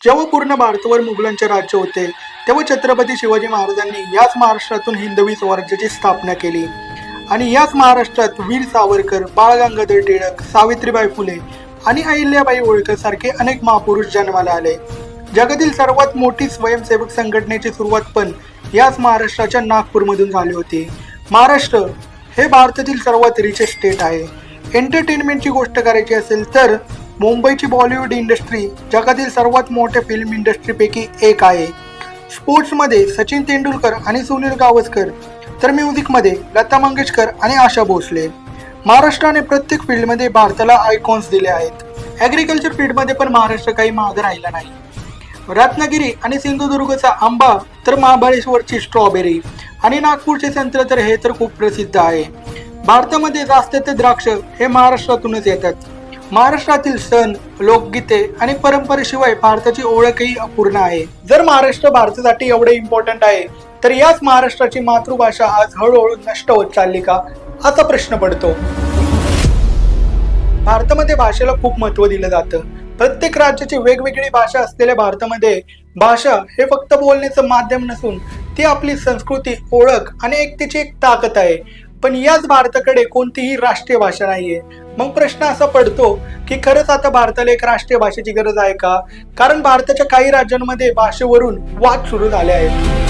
जेव्हा पूर्ण भारतावर मुघलांचे राज्य होते तेव्हा छत्रपती शिवाजी महाराजांनी याच महाराष्ट्रातून हिंदवी स्वराज्याची स्थापना केली आणि याच महाराष्ट्रात वीर सावरकर, बाळ गंगाधर टिळक, सावित्रीबाई फुले आणि अहिल्याबाई होळकर सारखे अनेक महापुरुष जन्माला आले. जगातील सर्वात मोठी स्वयंसेवक संघटनेची सुरुवात पण याच महाराष्ट्राच्या नागपूरमधून झाली होती. महाराष्ट्र हे भारतातील सर्वात रिचेस्ट स्टेट आहे. एंटरटेनमेंटची गोष्ट करायची असेल तर मुंबईची बॉलिवूड इंडस्ट्री जगातील सर्वात मोठ्या फिल्म इंडस्ट्रीपैकी एक आहे. स्पोर्ट्समध्ये सचिन तेंडुलकर आणि सुनील गावस्कर, तर म्युझिकमध्ये लता मंगेशकर आणि आशा भोसले. महाराष्ट्राने प्रत्येक फील्डमध्ये भारताला आयकॉन्स दिले आहेत. ॲग्रिकल्चर फील्डमध्ये पण महाराष्ट्र काही मागे राहिला नाही. रत्नागिरी आणि सिंधुदुर्गचा आंबा, तर महाबळेश्वरची स्ट्रॉबेरी आणि नागपूरचे संत्र तर हे तर खूप प्रसिद्ध आहे. भारतामध्ये जास्त ते द्राक्ष हे महाराष्ट्रातूनच येतात. महाराष्ट्रातील सण, लोकगीते आणि परंपरेशिवाय भारताची ओळखही अपूर्ण आहे. जर महाराष्ट्र भारतासाठी एवढे इम्पॉर्टंट आहे तर याच महाराष्ट्राची मातृभाषा आज हळूहळू नष्ट होत चालली का, असा प्रश्न पडतो. भारतामध्ये भाषेला खूप महत्त्व दिलं जातं. प्रत्येक राज्याची वेगवेगळी भाषा असलेल्या भारतामध्ये भाषा हे फक्त बोलण्याचं माध्यम नसून ती आपली संस्कृती, ओळख आणि एकतेची एक ताकद आहे. पण याच भारताकडे कोणतीही राष्ट्रीय भाषा नाहीये. मग प्रश्न असा पडतो की खरंच आता भारताला एक राष्ट्रीय भाषेची गरज आहे का? कारण भारताच्या काही राज्यांमध्ये भाषेवरून वाद सुरू झाले आहेत.